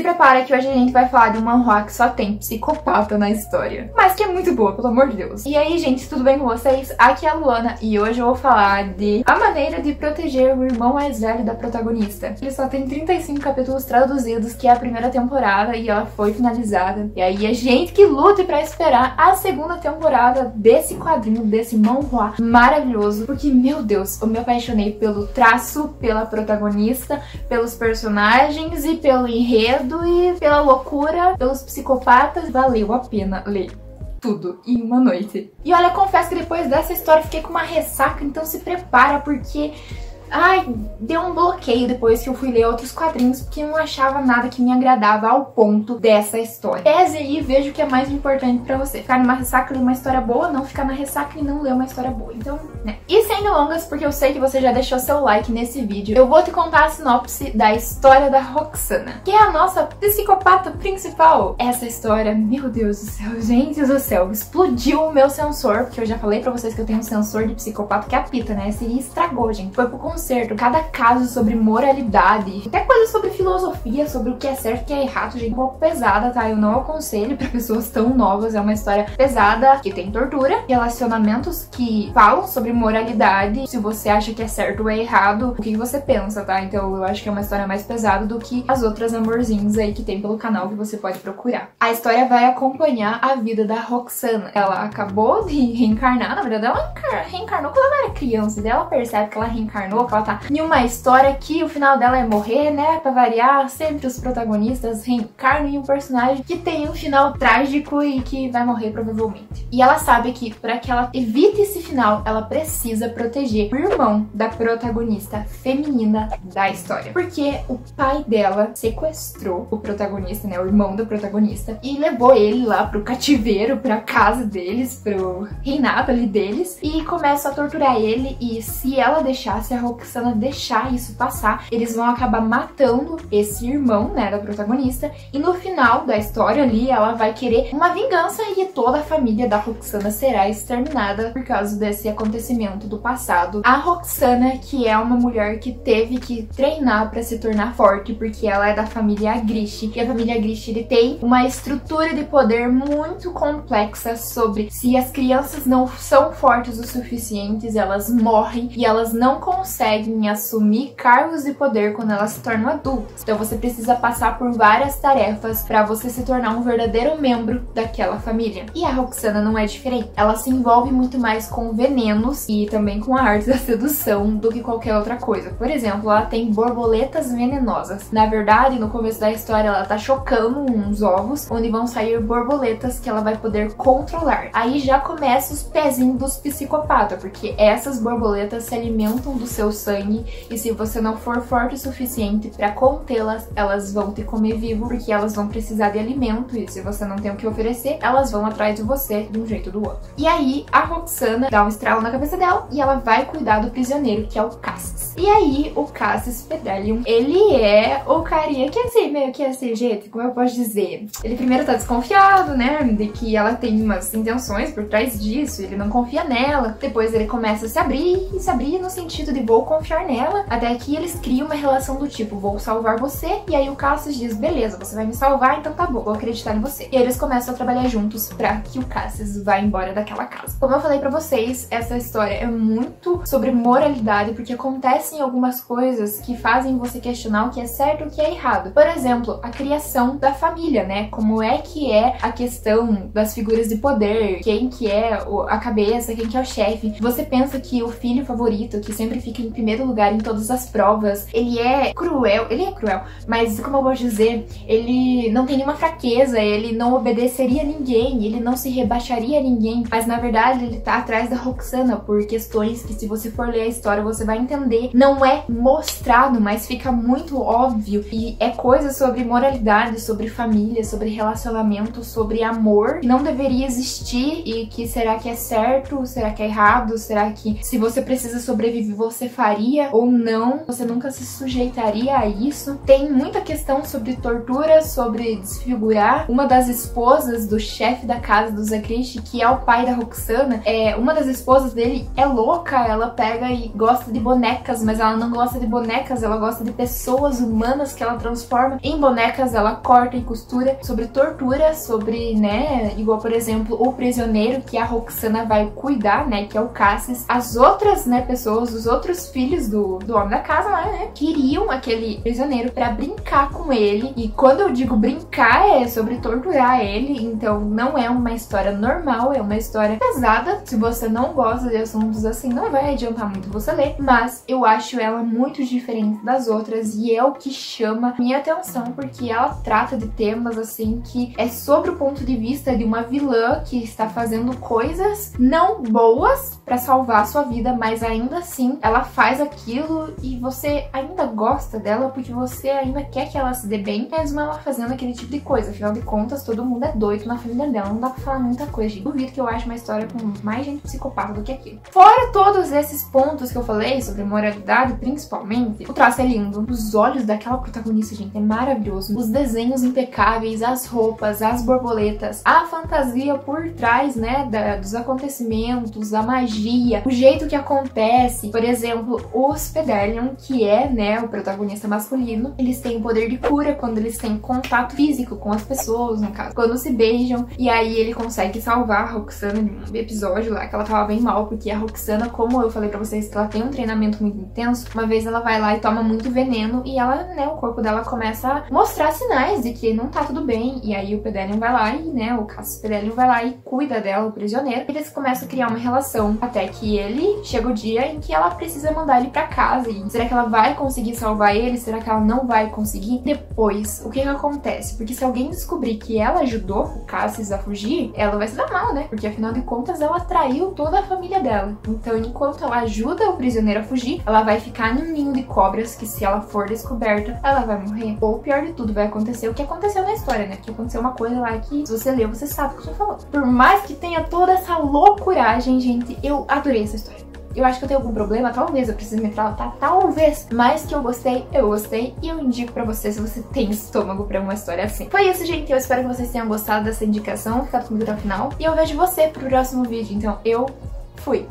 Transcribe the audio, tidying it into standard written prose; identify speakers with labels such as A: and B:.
A: prepara que hoje a gente vai falar de uma manhwa que só tem psicopata na história, mas que é muito boa, pelo amor de Deus. E aí, gente, tudo bem com vocês? Aqui é a Luana e hoje eu vou falar de A Maneira de Proteger o Irmão Mais Velho da Protagonista. Ele só tem 35 capítulos traduzidos, que é a primeira temporada e ela foi finalizada. E aí a gente que lute pra esperar a segunda temporada desse quadrinho, desse manhwa maravilhoso, porque, meu Deus, eu me apaixonei pelo traço, pela protagonista, pelos personagens e pelo enredo e pela loucura, pelos psicopatas. Valeu a pena ler tudo em uma noite. E olha, confesso que depois dessa história eu fiquei com uma ressaca, então se prepara porque... ai, deu um bloqueio depois que eu fui ler outros quadrinhos, porque eu não achava nada que me agradava ao ponto dessa história. Pese aí e veja o que é mais importante pra você. Ficar numa ressaca e ler uma história boa, não ficar na ressaca e não ler uma história boa. Então, né. E sem delongas, porque eu sei que você já deixou seu like nesse vídeo, eu vou te contar a sinopse da história da Roxana, que é a nossa psicopata principal. Essa história, meu Deus do céu, gente do céu, explodiu o meu sensor, porque eu já falei pra vocês que eu tenho um sensor de psicopata que apita, né? Esse estragou, gente. Foi pro concerto. Cada caso sobre moralidade, até coisa sobre filosofia, sobre o que é certo e o que é errado, gente, um pouco pesada, tá? Eu não aconselho pra pessoas tão novas. É uma história pesada, que tem tortura, relacionamentos que falam sobre moralidade, se você acha que é certo ou é errado, o que você pensa, tá? Então eu acho que é uma história mais pesada do que as outras amorzinhos aí que tem pelo canal que você pode procurar. A história vai acompanhar a vida da Roxana. Ela acabou de reencarnar, na verdade ela reencarnou quando ela era criança, e ela percebe que ela reencarnou, que ela tá em uma história que o final dela é morrer, né? Pra variar, sempre os protagonistas reencarnam em um personagem que tem um final trágico e que vai morrer provavelmente. E ela sabe que para que ela evite esse final, ela precisa proteger o irmão da protagonista feminina da história. Porque o pai dela sequestrou o protagonista, né? O irmão da protagonista, e levou ele lá pro cativeiro, pra casa deles, pro reinado ali deles, e começa a torturar ele. E se ela deixasse a Roxana deixar isso passar, eles vão acabar matando esse irmão, né, da protagonista, e no final da história ali, ela vai querer uma vingança e toda a família da Roxana será exterminada por causa desse acontecimento do passado. A Roxana, que é uma mulher que teve que treinar pra se tornar forte, porque ela é da família Grish, e a família Grish, ele tem uma estrutura de poder muito complexa sobre se as crianças não são fortes o suficientes, elas morrem e elas não conseguem assumir cargos de poder quando elas se tornam adultas. Então você precisa passar por várias tarefas para você se tornar um verdadeiro membro daquela família. E a Roxana não é diferente. Ela se envolve muito mais com venenos e também com a arte da sedução do que qualquer outra coisa. Por exemplo, ela tem borboletas venenosas. Na verdade, no começo da história, ela tá chocando uns ovos, onde vão sair borboletas que ela vai poder controlar. Aí já começa os pezinhos dos psicopatas, porque essas borboletas se alimentam do seu sangue e se você não for forte o suficiente pra contê-las, elas vão te comer vivo, porque elas vão precisar de alimento e se você não tem o que oferecer, elas vão atrás de você de um jeito ou do outro. E aí a Roxana dá um estralo na cabeça dela e ela vai cuidar do prisioneiro, que é o Cassis. E aí o Cassis Fedelium, ele é o carinha que é assim, meio que assim, gente, como eu posso dizer? Ele primeiro tá desconfiado, né, de que ela tem umas intenções por trás disso, ele não confia nela. Depois ele começa a se abrir no sentido de vou confiar nela, até que eles criam uma relação do tipo, vou salvar você, e aí o Cassis diz, beleza, você vai me salvar, então tá bom, vou acreditar em você. E aí eles começam a trabalhar juntos pra que o Cassis vá embora daquela casa. Como eu falei pra vocês, essa história é muito sobre moralidade, porque acontecem algumas coisas que fazem você questionar o que é certo e o que é errado. Por exemplo, a criação da família, né? Como é que é a questão das figuras de poder, quem que é a cabeça, quem que é o chefe. Você pensa que o filho favorito, que sempre fica em primeiro lugar em todas as provas, ele é cruel, mas como eu vou dizer, ele não tem nenhuma fraqueza, ele não obedeceria a ninguém, ele não se rebaixaria a ninguém, mas na verdade ele tá atrás da Roxana por questões que se você for ler a história você vai entender. Não é mostrado, mas fica muito óbvio e é coisa sobre moralidade, sobre família, sobre relacionamento, sobre amor, que não deveria existir e que será que é certo, será que é errado, será que se você precisa sobreviver você faz faria ou não, você nunca se sujeitaria a isso. Tem muita questão sobre tortura, sobre desfigurar. Uma das esposas do chefe da casa do Zakrish, que é o pai da Roxana, uma das esposas dele é louca, ela pega e gosta de bonecas, mas ela não gosta de bonecas, ela gosta de pessoas humanas que ela transforma em bonecas, ela corta e costura. Sobre tortura, sobre, né, igual, por exemplo, o prisioneiro que a Roxana vai cuidar, né, que é o Cassis. As outras, né, pessoas, os outros filhos do homem da casa lá, né, queriam aquele prisioneiro pra brincar com ele. E quando eu digo brincar, é sobre torturar ele. Então não é uma história normal, é uma história pesada. Se você não gosta de assuntos assim, não vai adiantar muito você ler, mas eu acho ela muito diferente das outras e é o que chama minha atenção, porque ela trata de temas assim que é sobre o ponto de vista de uma vilã que está fazendo coisas não boas pra salvar a sua vida, mas ainda assim ela faz aquilo e você ainda gosta dela porque você ainda quer que ela se dê bem, mesmo ela fazendo aquele tipo de coisa. Afinal de contas, todo mundo é doido na família dela, não dá pra falar muita coisa, gente. Duvido que eu ache uma história com mais gente psicopata do que aquilo. Fora todos esses pontos que eu falei sobre moralidade, principalmente, o traço é lindo. Os olhos daquela protagonista, gente, é maravilhoso. Os desenhos impecáveis, as roupas, as borboletas, a fantasia por trás, né, dos acontecimentos, a magia, o jeito que acontece. Por exemplo, os Pedelion, que é, né, o protagonista masculino, eles têm o poder de cura quando eles têm contato físico com as pessoas, no caso, quando se beijam, e aí ele consegue salvar a Roxana de um episódio lá que ela tava bem mal, porque a Roxana, como eu falei pra vocês, que ela tem um treinamento muito intenso, uma vez ela vai lá e toma muito veneno e ela, né, o corpo dela começa a mostrar sinais de que não tá tudo bem, e aí o Pedelion vai lá e, né, o Cassis Pedelion vai lá e cuida dela, o prisioneiro, e eles começam a criar uma relação, até que ele chega o dia em que ela precisa mandar ele pra casa, e será que ela vai conseguir salvar ele? Será que ela não vai conseguir? Depois, o que acontece? Porque se alguém descobrir que ela ajudou o Cassis a fugir, ela vai se dar mal, né? Porque afinal de contas ela traiu toda a família dela. Então, enquanto ela ajuda o prisioneiro a fugir, ela vai ficar num ninho de cobras que, se ela for descoberta, ela vai morrer. Ou pior de tudo, vai acontecer o que aconteceu na história, né? Porque aconteceu uma coisa lá que, se você leu, você sabe o que eu tô falando. Por mais que tenha toda essa loucuragem, gente, eu adorei essa história. Eu acho que eu tenho algum problema, talvez eu precise me tratar, talvez. Mas que eu gostei e eu indico pra você se você tem estômago pra uma história assim. Foi isso, gente. Eu espero que vocês tenham gostado dessa indicação, ficado comigo até o final. E eu vejo você pro próximo vídeo. Então, eu fui!